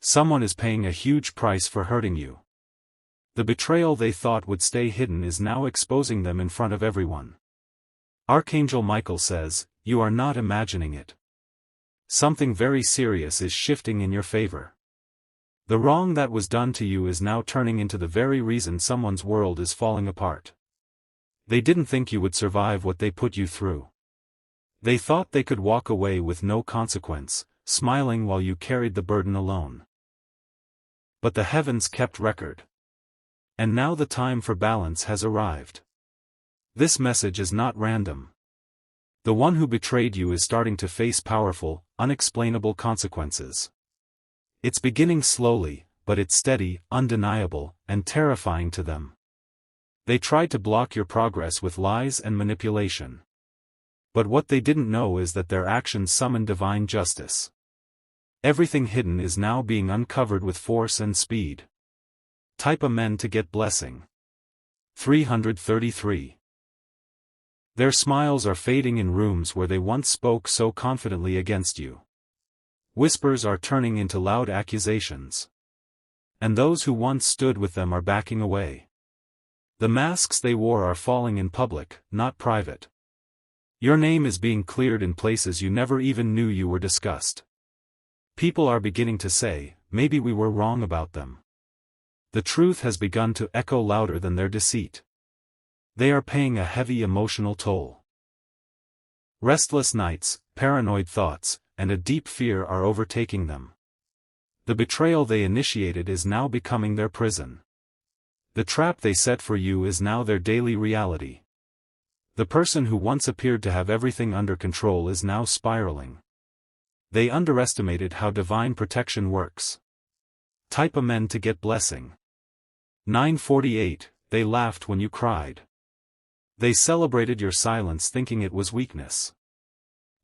Someone is paying a huge price for hurting you. The betrayal they thought would stay hidden is now exposing them in front of everyone. Archangel Michael says, you are not imagining it. Something very serious is shifting in your favor. The wrong that was done to you is now turning into the very reason someone's world is falling apart. They didn't think you would survive what they put you through. They thought they could walk away with no consequence, smiling while you carried the burden alone. But the heavens kept record. And now the time for balance has arrived. This message is not random. The one who betrayed you is starting to face powerful, unexplainable consequences. It's beginning slowly, but it's steady, undeniable, and terrifying to them. They tried to block your progress with lies and manipulation. But what they didn't know is that their actions summon divine justice. Everything hidden is now being uncovered with force and speed. Type Amen to get blessing. 333. Their smiles are fading in rooms where they once spoke so confidently against you. Whispers are turning into loud accusations. And those who once stood with them are backing away. The masks they wore are falling in public, not private. Your name is being cleared in places you never even knew you were discussed. People are beginning to say, maybe we were wrong about them. The truth has begun to echo louder than their deceit. They are paying a heavy emotional toll. Restless nights, paranoid thoughts, and a deep fear are overtaking them. The betrayal they initiated is now becoming their prison. The trap they set for you is now their daily reality. The person who once appeared to have everything under control is now spiraling. They underestimated how divine protection works. Type Amen to get blessing. 948, they laughed when you cried. They celebrated your silence thinking it was weakness.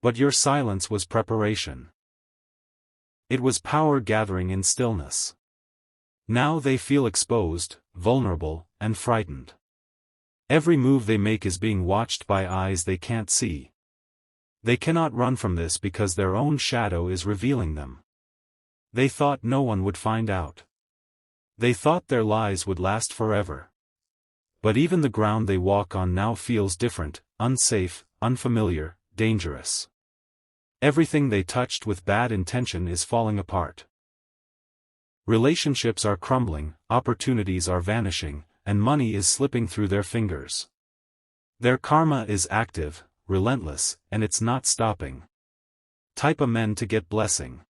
But your silence was preparation. It was power gathering in stillness. Now they feel exposed, vulnerable, and frightened. Every move they make is being watched by eyes they can't see. They cannot run from this because their own shadow is revealing them. They thought no one would find out. They thought their lies would last forever. But even the ground they walk on now feels different, unsafe, unfamiliar, dangerous. Everything they touched with bad intention is falling apart. Relationships are crumbling, opportunities are vanishing, and money is slipping through their fingers. Their karma is active, relentless, and it's not stopping. Type Amen to get blessing.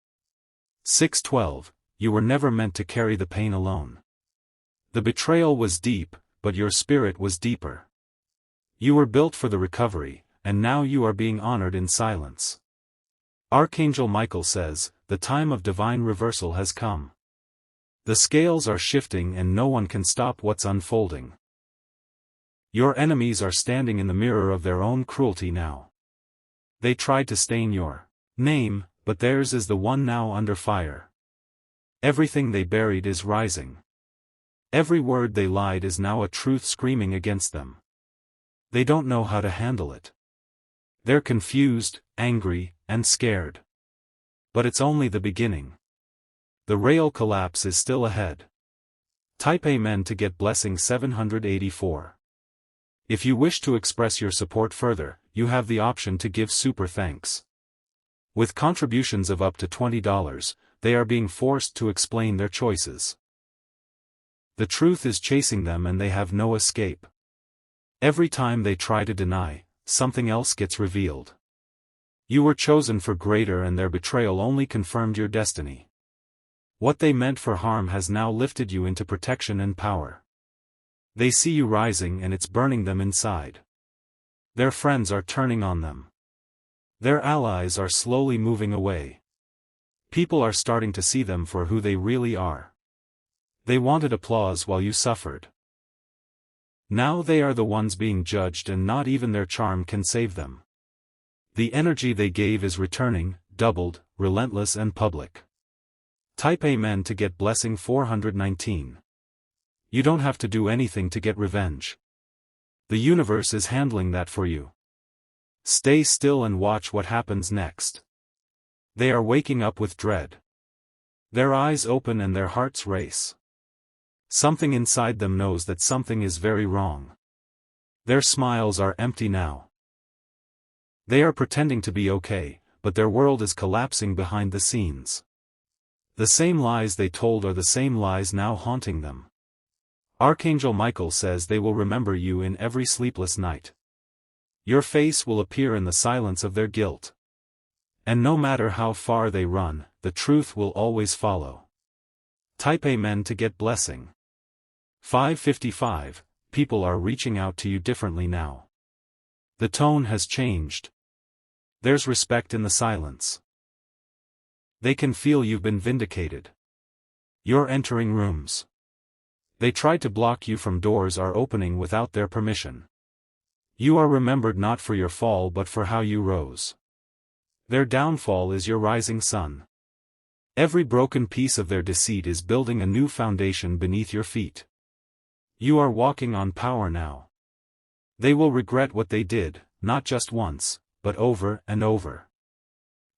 612, you were never meant to carry the pain alone. The betrayal was deep, but your spirit was deeper. You were built for the recovery, and now you are being honored in silence. Archangel Michael says, the time of divine reversal has come. The scales are shifting and no one can stop what's unfolding. Your enemies are standing in the mirror of their own cruelty now. They tried to stain your name, but theirs is the one now under fire. Everything they buried is rising. Every word they lied is now a truth screaming against them. They don't know how to handle it. They're confused, angry, and scared. But it's only the beginning. The real collapse is still ahead. Type Amen to get blessing 784. If you wish to express your support further, you have the option to give super thanks. With contributions of up to $20, they are being forced to explain their choices. The truth is chasing them and they have no escape. Every time they try to deny, something else gets revealed. You were chosen for greater and their betrayal only confirmed your destiny. What they meant for harm has now lifted you into protection and power. They see you rising and it's burning them inside. Their friends are turning on them. Their allies are slowly moving away. People are starting to see them for who they really are. They wanted applause while you suffered. Now they are the ones being judged and not even their charm can save them. The energy they gave is returning, doubled, relentless and public. Type Amen to get blessing 419. You don't have to do anything to get revenge. The universe is handling that for you. Stay still and watch what happens next. They are waking up with dread. Their eyes open and their hearts race. Something inside them knows that something is very wrong. Their smiles are empty now. They are pretending to be okay, but their world is collapsing behind the scenes. The same lies they told are the same lies now haunting them. Archangel Michael says they will remember you in every sleepless night. Your face will appear in the silence of their guilt. And no matter how far they run, the truth will always follow. Type Amen to get blessing. 555, people are reaching out to you differently now. The tone has changed. There's respect in the silence. They can feel you've been vindicated. You're entering rooms. They tried to block you from doors are opening without their permission. You are remembered not for your fall but for how you rose. Their downfall is your rising sun. Every broken piece of their deceit is building a new foundation beneath your feet. You are walking on power now. They will regret what they did, not just once, but over and over.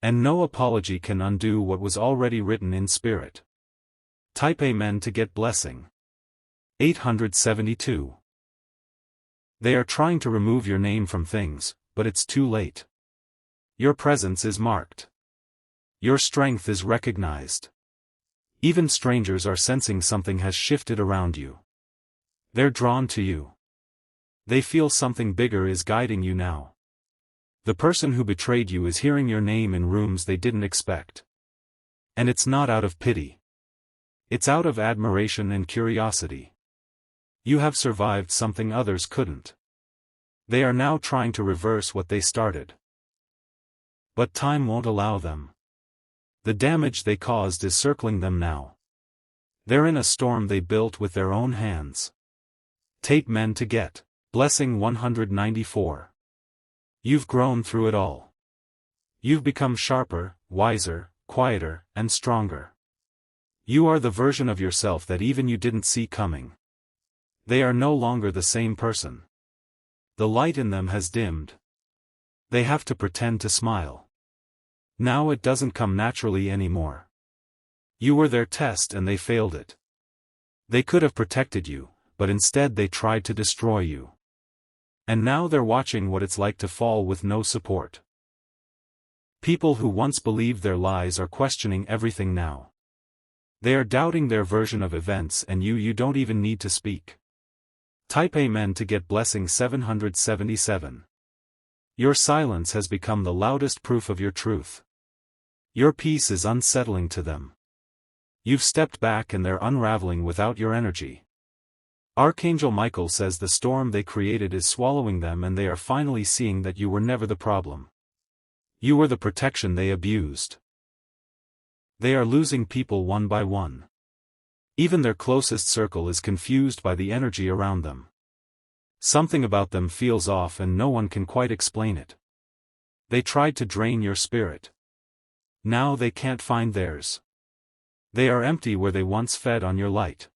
And no apology can undo what was already written in spirit. Type Amen to get blessing. 872. They are trying to remove your name from things, but it's too late. Your presence is marked. Your strength is recognized. Even strangers are sensing something has shifted around you. They're drawn to you. They feel something bigger is guiding you now. The person who betrayed you is hearing your name in rooms they didn't expect. And it's not out of pity. It's out of admiration and curiosity. You have survived something others couldn't. They are now trying to reverse what they started. But time won't allow them. The damage they caused is circling them now. They're in a storm they built with their own hands. Tape Men to get blessing 194. You've grown through it all. You've become sharper, wiser, quieter, and stronger. You are the version of yourself that even you didn't see coming. They are no longer the same person. The light in them has dimmed. They have to pretend to smile. Now it doesn't come naturally anymore. You were their test and they failed it. They could have protected you, but instead they tried to destroy you. And now they're watching what it's like to fall with no support. People who once believed their lies are questioning everything now. They are doubting their version of events and you don't even need to speak. Type Amen to get blessing 777. Your silence has become the loudest proof of your truth. Your peace is unsettling to them. You've stepped back and they're unraveling without your energy. Archangel Michael says the storm they created is swallowing them and they are finally seeing that you were never the problem. You were the protection they abused. They are losing people one by one. Even their closest circle is confused by the energy around them. Something about them feels off and no one can quite explain it. They tried to drain your spirit. Now they can't find theirs. They are empty where they once fed on your light.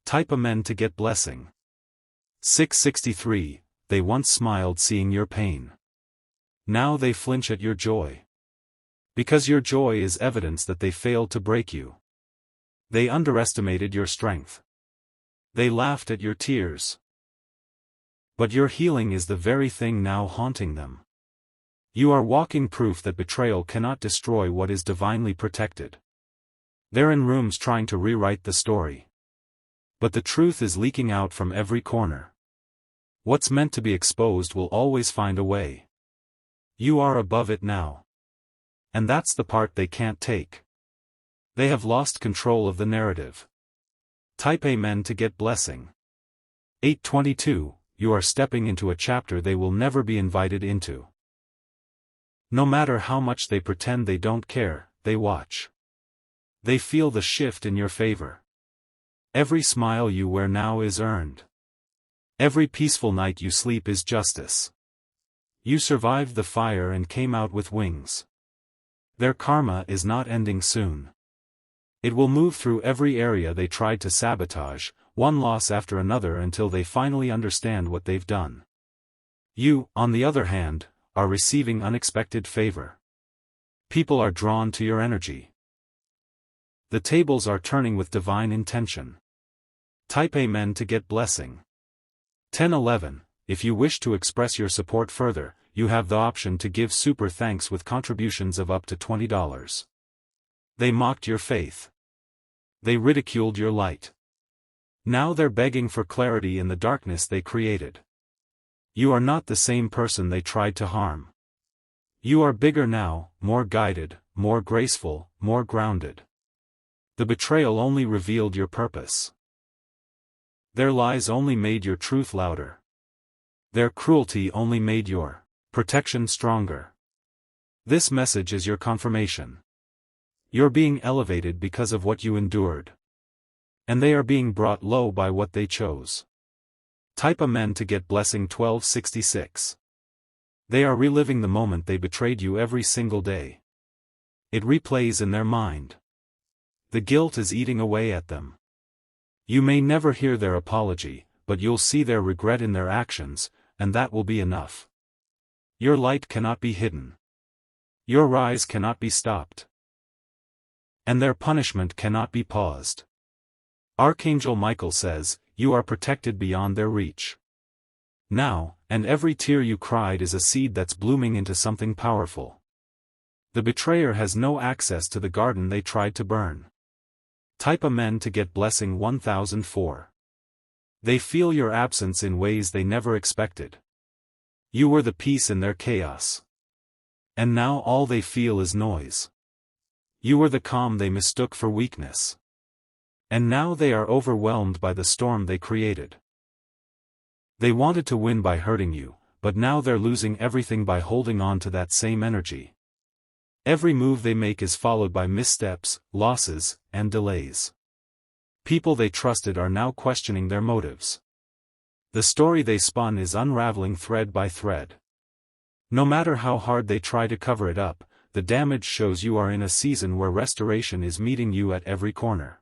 Type Amen to get blessing. 663, they once smiled seeing your pain. Now they flinch at your joy. Because your joy is evidence that they failed to break you. They underestimated your strength. They laughed at your tears. But your healing is the very thing now haunting them. You are walking proof that betrayal cannot destroy what is divinely protected. They're in rooms trying to rewrite the story. But the truth is leaking out from every corner. What's meant to be exposed will always find a way. You are above it now. And that's the part they can't take. They have lost control of the narrative. Type Amen to get blessing. 822, you are stepping into a chapter they will never be invited into. No matter how much they pretend they don't care, they watch. They feel the shift in your favor. Every smile you wear now is earned. Every peaceful night you sleep is justice. You survived the fire and came out with wings. Their karma is not ending soon. It will move through every area they tried to sabotage, one loss after another until they finally understand what they've done. You, on the other hand, are receiving unexpected favor. People are drawn to your energy. The tables are turning with divine intention. Type Amen to get blessing. 1011. If you wish to express your support further, you have the option to give super thanks with contributions of up to $20. They mocked your faith. They ridiculed your light. Now they're begging for clarity in the darkness they created. You are not the same person they tried to harm. You are bigger now, more guided, more graceful, more grounded. The betrayal only revealed your purpose. Their lies only made your truth louder. Their cruelty only made your protection stronger. This message is your confirmation. You're being elevated because of what you endured. And they are being brought low by what they chose. Type Amen to get blessing 1266. They are reliving the moment they betrayed you every single day. It replays in their mind. The guilt is eating away at them. You may never hear their apology, but you'll see their regret in their actions, and that will be enough. Your light cannot be hidden. Your rise cannot be stopped. And their punishment cannot be paused. Archangel Michael says, you are protected beyond their reach. Now, and every tear you cried is a seed that's blooming into something powerful. The betrayer has no access to the garden they tried to burn. Type Amen to get blessing 1004. They feel your absence in ways they never expected. You were the peace in their chaos. And now all they feel is noise. You were the calm they mistook for weakness. And now they are overwhelmed by the storm they created. They wanted to win by hurting you, but now they're losing everything by holding on to that same energy. Every move they make is followed by missteps, losses, and delays. People they trusted are now questioning their motives. The story they spun is unraveling thread by thread. No matter how hard they try to cover it up, the damage shows you are in a season where restoration is meeting you at every corner.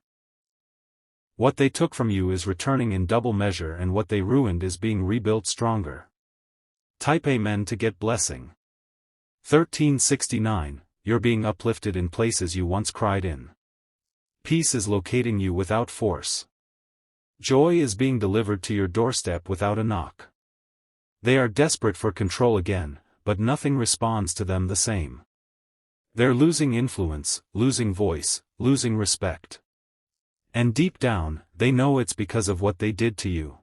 What they took from you is returning in double measure, and what they ruined is being rebuilt stronger. Type Amen to get blessing. 1369. You're being uplifted in places you once cried in. Peace is locating you without force. Joy is being delivered to your doorstep without a knock. They are desperate for control again, but nothing responds to them the same. They're losing influence, losing voice, losing respect. And deep down, they know it's because of what they did to you.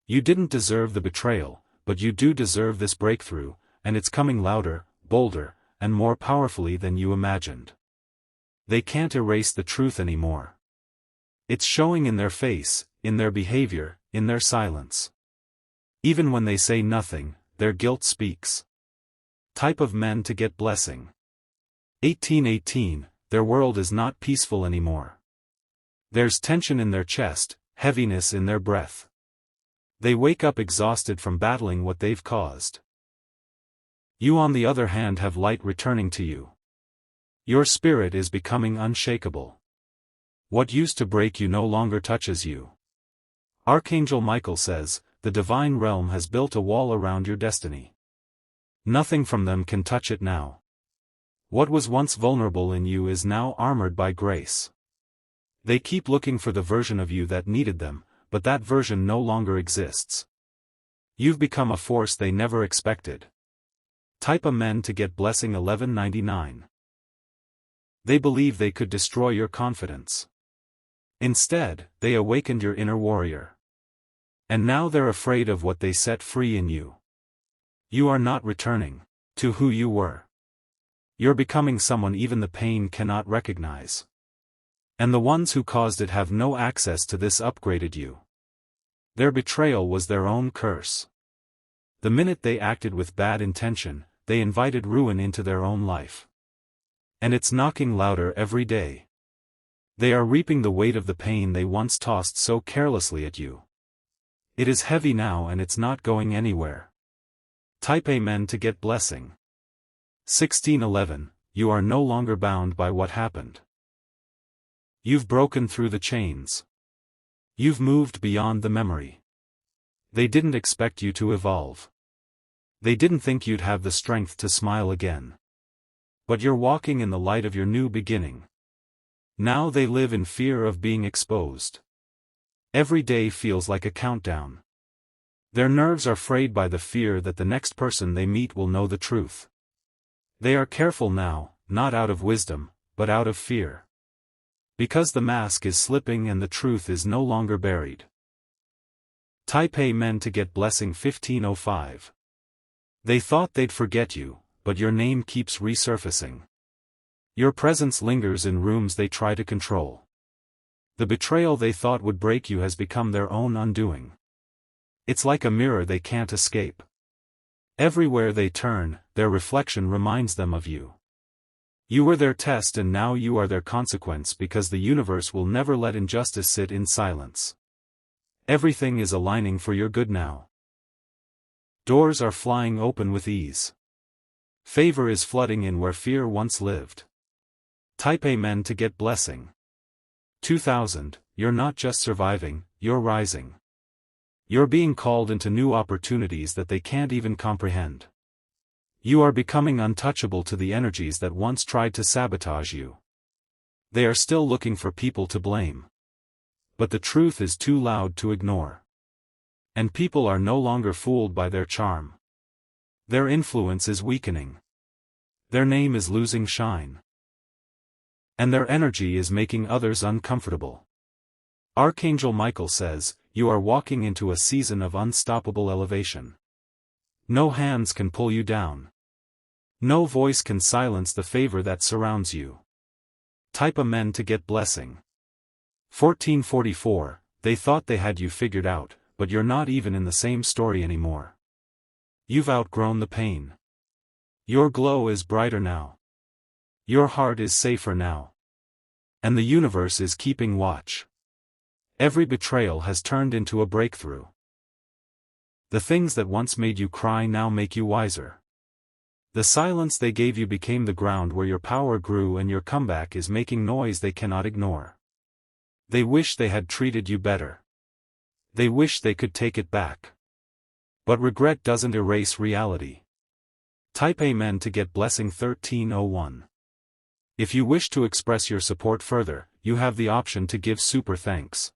You didn't deserve the betrayal, but you do deserve this breakthrough, and it's coming louder, bolder, and more powerfully than you imagined. They can't erase the truth anymore. It's showing in their face, in their behavior, in their silence. Even when they say nothing, their guilt speaks. Type of men to get blessing. 1818, their world is not peaceful anymore. There's tension in their chest, heaviness in their breath. They wake up exhausted from battling what they've caused. You on the other hand have light returning to you. Your spirit is becoming unshakable. What used to break you no longer touches you. Archangel Michael says, the divine realm has built a wall around your destiny. Nothing from them can touch it now. What was once vulnerable in you is now armored by grace. They keep looking for the version of you that needed them, but that version no longer exists. You've become a force they never expected. Type Amen to get blessing 1199. They believe they could destroy your confidence. Instead, they awakened your inner warrior. And now they're afraid of what they set free in you. You are not returning to who you were. You're becoming someone even the pain cannot recognize. And the ones who caused it have no access to this upgraded you. Their betrayal was their own curse. The minute they acted with bad intention, they invited ruin into their own life. And it's knocking louder every day. They are reaping the weight of the pain they once tossed so carelessly at you. It is heavy now and it's not going anywhere. Type Amen to get blessing. 1611, you are no longer bound by what happened. You've broken through the chains. You've moved beyond the memory. They didn't expect you to evolve. They didn't think you'd have the strength to smile again. But you're walking in the light of your new beginning. Now they live in fear of being exposed. Every day feels like a countdown. Their nerves are frayed by the fear that the next person they meet will know the truth. They are careful now, not out of wisdom, but out of fear. Because the mask is slipping and the truth is no longer buried. Type A men to get blessing 1505. They thought they'd forget you, but your name keeps resurfacing. Your presence lingers in rooms they try to control. The betrayal they thought would break you has become their own undoing. It's like a mirror they can't escape. Everywhere they turn, their reflection reminds them of you. You were their test and now you are their consequence because the universe will never let injustice sit in silence. Everything is aligning for your good now. Doors are flying open with ease. Favor is flooding in where fear once lived. Type A men to get blessing. 2000, you're not just surviving, you're rising. You're being called into new opportunities that they can't even comprehend. You are becoming untouchable to the energies that once tried to sabotage you. They are still looking for people to blame. But the truth is too loud to ignore. And people are no longer fooled by their charm. Their influence is weakening. Their name is losing shine. And their energy is making others uncomfortable. Archangel Michael says, you are walking into a season of unstoppable elevation. No hands can pull you down. No voice can silence the favor that surrounds you. Type A men to get blessing. 1444, they thought they had you figured out, but you're not even in the same story anymore. You've outgrown the pain. Your glow is brighter now. Your heart is safer now. And the universe is keeping watch. Every betrayal has turned into a breakthrough. The things that once made you cry now make you wiser. The silence they gave you became the ground where your power grew and your comeback is making noise they cannot ignore. They wish they had treated you better. They wish they could take it back. But regret doesn't erase reality. Type A men to get blessing 1301. If you wish to express your support further, you have the option to give super thanks.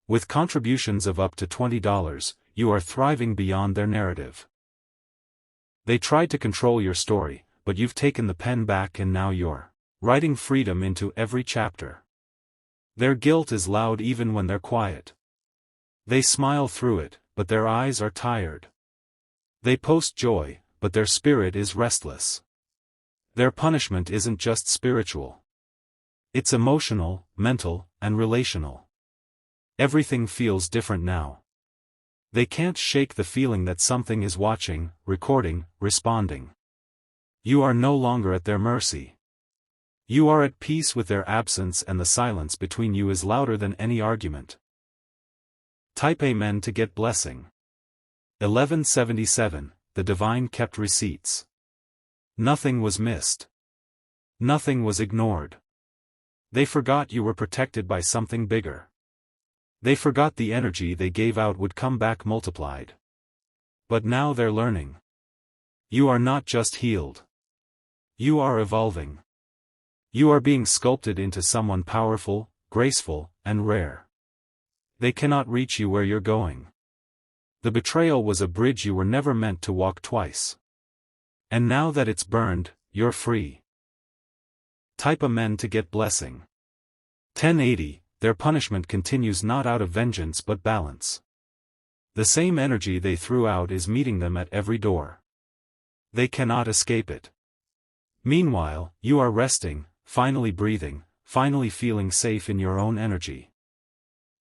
With contributions of up to $20, you are thriving beyond their narrative. They tried to control your story, but you've taken the pen back and now you're writing freedom into every chapter. Their guilt is loud even when they're quiet. They smile through it, but their eyes are tired. They post joy, but their spirit is restless. Their punishment isn't just spiritual. It's emotional, mental, and relational. Everything feels different now. They can't shake the feeling that something is watching, recording, responding. You are no longer at their mercy. You are at peace with their absence and the silence between you is louder than any argument. Type A men to get blessing. 1177, the divine kept receipts. Nothing was missed. Nothing was ignored. They forgot you were protected by something bigger. They forgot the energy they gave out would come back multiplied. But now they're learning. You are not just healed. You are evolving. You are being sculpted into someone powerful, graceful, and rare. They cannot reach you where you're going. The betrayal was a bridge you were never meant to walk twice. And now that it's burned, you're free. Type A men to get blessing. 1080, their punishment continues not out of vengeance but balance. The same energy they threw out is meeting them at every door. They cannot escape it. Meanwhile, you are resting, finally breathing, finally feeling safe in your own energy.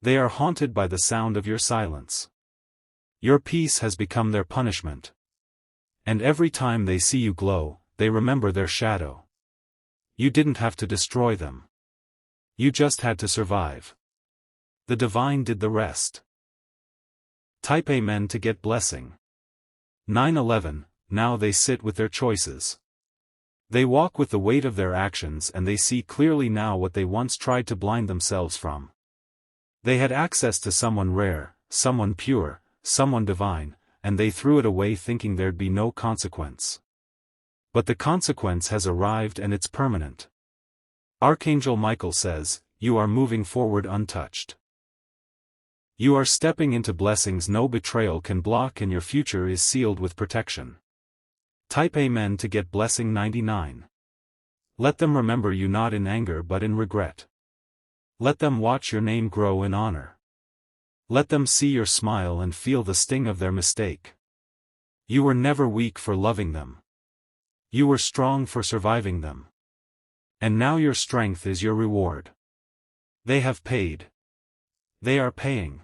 They are haunted by the sound of your silence. Your peace has become their punishment. And every time they see you glow, they remember their shadow. You didn't have to destroy them. You just had to survive. The divine did the rest. Type A men to get blessing. 911, now they sit with their choices. They walk with the weight of their actions and they see clearly now what they once tried to blind themselves from. They had access to someone rare, someone pure, someone divine, and they threw it away thinking there'd be no consequence. But the consequence has arrived and it's permanent. Archangel Michael says, you are moving forward untouched. You are stepping into blessings no betrayal can block, and your future is sealed with protection. Type Amen to get blessing 99. Let them remember you not in anger but in regret. Let them watch your name grow in honor. Let them see your smile and feel the sting of their mistake. You were never weak for loving them. You were strong for surviving them. And now your strength is your reward. They have paid. They are paying.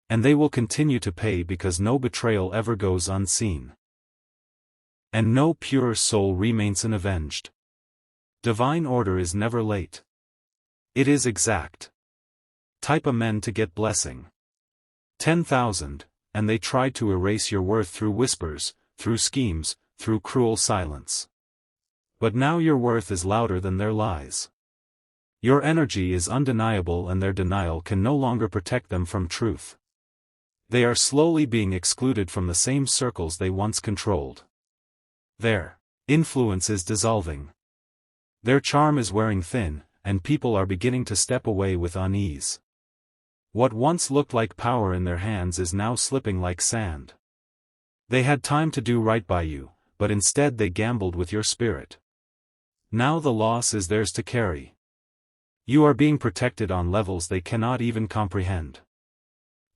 And they will continue to pay, because no betrayal ever goes unseen. And no pure soul remains unavenged. Divine order is never late. It is exact. Type Amen to get blessing 10,000, and they tried to erase your worth through whispers, through schemes, through cruel silence. But now your worth is louder than their lies. Your energy is undeniable, and their denial can no longer protect them from truth. They are slowly being excluded from the same circles they once controlled. Their influence is dissolving. Their charm is wearing thin, and people are beginning to step away with unease. What once looked like power in their hands is now slipping like sand. They had time to do right by you, but instead they gambled with your spirit. Now the loss is theirs to carry. You are being protected on levels they cannot even comprehend.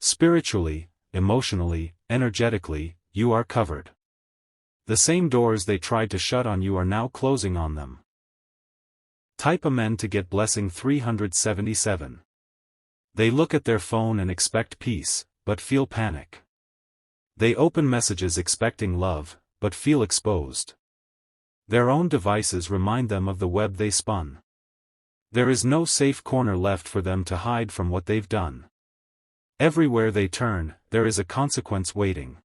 Spiritually, emotionally, energetically, you are covered. The same doors they tried to shut on you are now closing on them. Type Amen to get blessing 377. They look at their phone and expect peace, but feel panic. They open messages expecting love, but feel exposed. Their own devices remind them of the web they spun. There is no safe corner left for them to hide from what they've done. Everywhere they turn, there is a consequence waiting.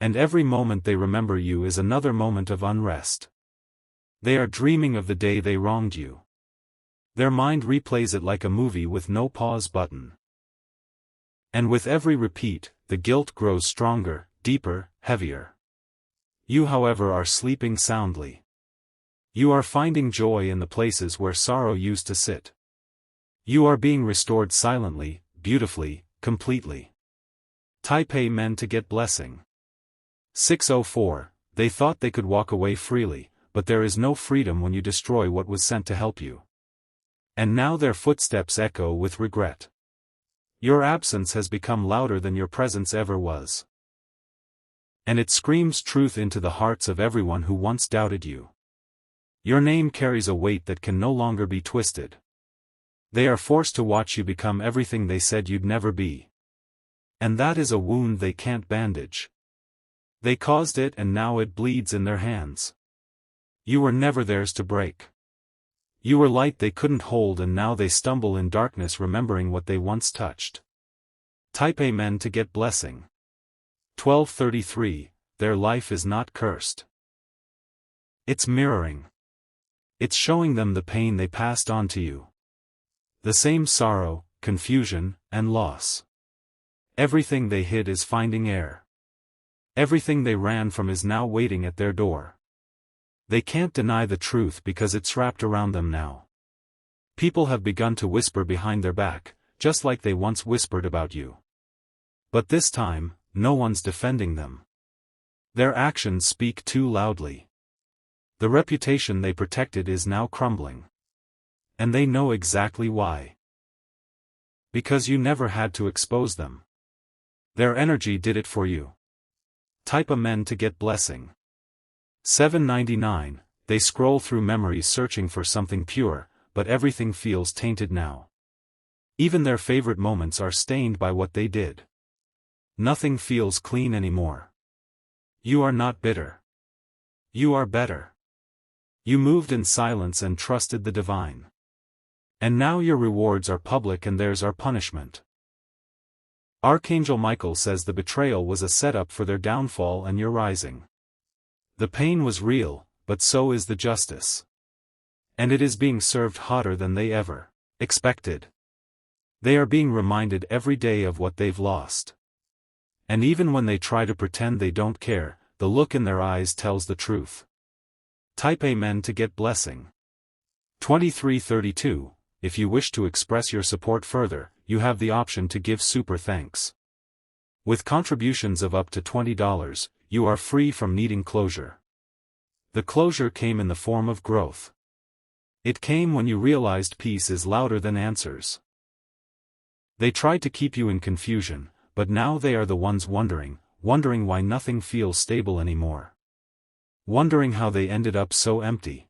And every moment they remember you is another moment of unrest. They are dreaming of the day they wronged you. Their mind replays it like a movie with no pause button. And with every repeat, the guilt grows stronger, deeper, heavier. You, however, are sleeping soundly. You are finding joy in the places where sorrow used to sit. You are being restored silently, beautifully, completely. Type Amen to get blessing 604. They thought they could walk away freely, but there is no freedom when you destroy what was sent to help you. And now their footsteps echo with regret. Your absence has become louder than your presence ever was. And it screams truth into the hearts of everyone who once doubted you. Your name carries a weight that can no longer be twisted. They are forced to watch you become everything they said you'd never be. And that is a wound they can't bandage. They caused it, and now it bleeds in their hands. You were never theirs to break. You were light they couldn't hold, and now they stumble in darkness remembering what they once touched. Type Amen to get blessing 1233. Their life is not cursed. It's mirroring. It's showing them the pain they passed on to you. The same sorrow, confusion, and loss. Everything they hid is finding air. Everything they ran from is now waiting at their door. They can't deny the truth because it's wrapped around them now. People have begun to whisper behind their back, just like they once whispered about you. But this time, no one's defending them. Their actions speak too loudly. The reputation they protected is now crumbling. And they know exactly why. Because you never had to expose them. Their energy did it for you. Type Amen to get blessing 799. They scroll through memories searching for something pure, but everything feels tainted now. Even their favorite moments are stained by what they did. Nothing feels clean anymore. You are not bitter. You are better. You moved in silence and trusted the divine. And now your rewards are public and theirs are punishment. Archangel Michael says the betrayal was a setup for their downfall and your rising. The pain was real, but so is the justice. And it is being served hotter than they ever expected. They are being reminded every day of what they've lost. And even when they try to pretend they don't care, the look in their eyes tells the truth. Type Amen to get blessing 2332. If you wish to express your support further, you have the option to give super thanks. With contributions of up to $20, you are free from needing closure. The closure came in the form of growth. It came when you realized peace is louder than answers. They tried to keep you in confusion, but now they are the ones wondering why nothing feels stable anymore. Wondering how they ended up so empty.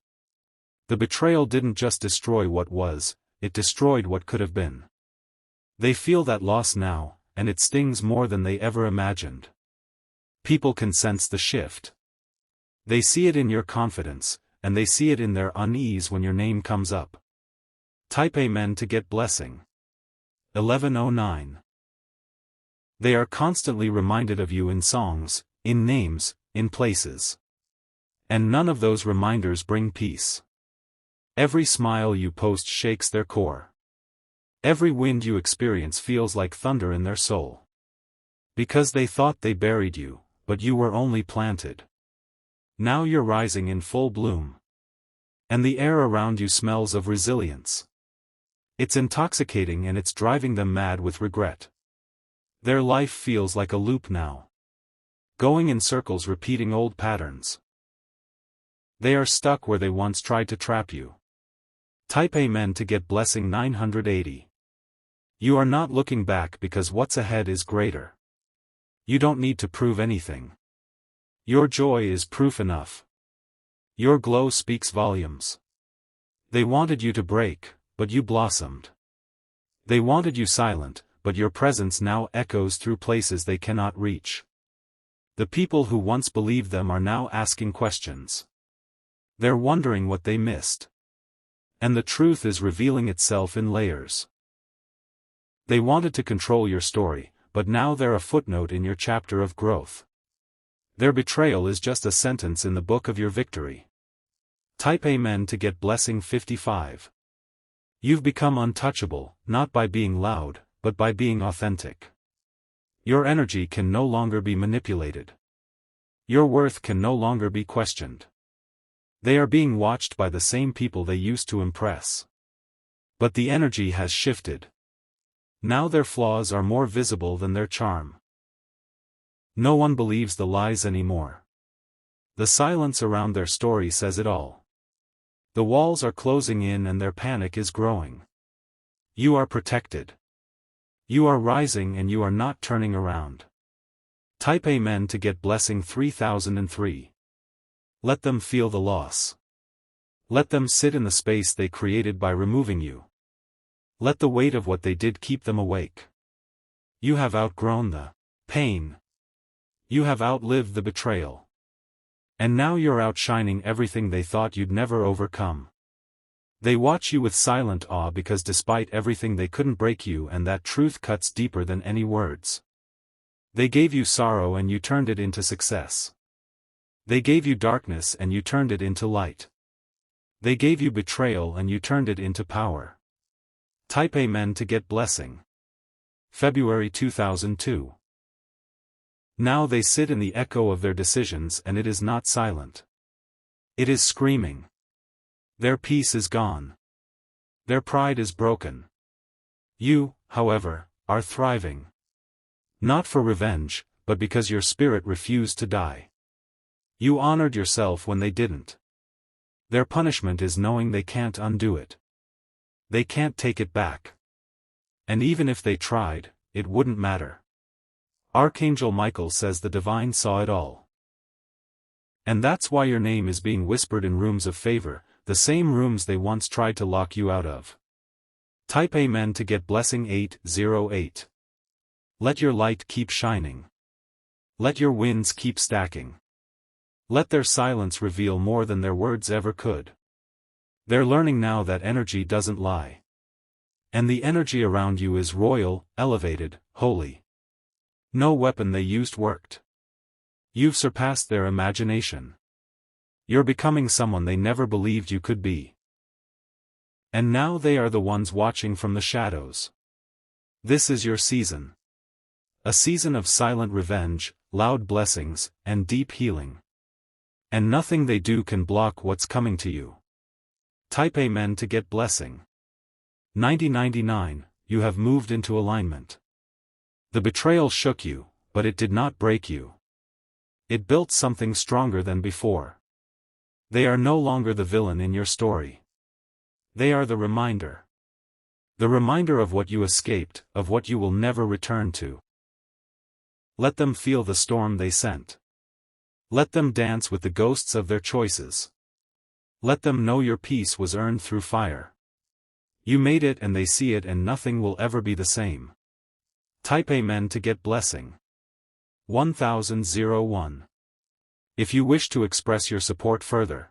The betrayal didn't just destroy what was, it destroyed what could have been. They feel that loss now, and it stings more than they ever imagined. People can sense the shift. They see it in your confidence, and they see it in their unease when your name comes up. Type Amen to get blessing. 1109. They are constantly reminded of you in songs, in names, in places. And none of those reminders bring peace. Every smile you post shakes their core. Every wind you experience feels like thunder in their soul. Because they thought they buried you, but you were only planted. Now you're rising in full bloom. And the air around you smells of resilience. It's intoxicating and it's driving them mad with regret. Their life feels like a loop now. Going in circles repeating old patterns. They are stuck where they once tried to trap you. Type Amen to get blessing 980. You are not looking back because what's ahead is greater. You don't need to prove anything. Your joy is proof enough. Your glow speaks volumes. They wanted you to break, but you blossomed. They wanted you silent, but your presence now echoes through places they cannot reach. The people who once believed them are now asking questions. They're wondering what they missed. And the truth is revealing itself in layers. They wanted to control your story, but now they're a footnote in your chapter of growth. Their betrayal is just a sentence in the book of your victory. Type Amen to get blessing 55. You've become untouchable, not by being loud, but by being authentic. Your energy can no longer be manipulated. Your worth can no longer be questioned. They are being watched by the same people they used to impress. But the energy has shifted. Now their flaws are more visible than their charm. No one believes the lies anymore. The silence around their story says it all. The walls are closing in and their panic is growing. You are protected. You are rising and you are not turning around. Type Amen to get blessing 3003. Let them feel the loss. Let them sit in the space they created by removing you. Let the weight of what they did keep them awake. You have outgrown the pain. You have outlived the betrayal. And now you're outshining everything they thought you'd never overcome. They watch you with silent awe because despite everything they couldn't break you, and that truth cuts deeper than any words. They gave you sorrow and you turned it into success. They gave you darkness and you turned it into light. They gave you betrayal and you turned it into power. Type Amen to get blessing. February 2002. Now they sit in the echo of their decisions and it is not silent. It is screaming. Their peace is gone. Their pride is broken. You, however, are thriving. Not for revenge, but because your spirit refused to die. You honored yourself when they didn't. Their punishment is knowing they can't undo it. They can't take it back. And even if they tried, it wouldn't matter. Archangel Michael says the divine saw it all. And that's why your name is being whispered in rooms of favor, the same rooms they once tried to lock you out of. Type Amen to get blessing 808. Let your light keep shining. Let your wins keep stacking. Let their silence reveal more than their words ever could. They're learning now that energy doesn't lie. And the energy around you is royal, elevated, holy. No weapon they used worked. You've surpassed their imagination. You're becoming someone they never believed you could be. And now they are the ones watching from the shadows. This is your season. A season of silent revenge, loud blessings, and deep healing. And nothing they do can block what's coming to you. Type Amen to get blessing. 9099, you have moved into alignment. The betrayal shook you, but it did not break you. It built something stronger than before. They are no longer the villain in your story. They are the reminder. The reminder of what you escaped, of what you will never return to. Let them feel the storm they sent. Let them dance with the ghosts of their choices. Let them know your peace was earned through fire. You made it and they see it and nothing will ever be the same. Type Amen to get blessing. 1001. If you wish to express your support further,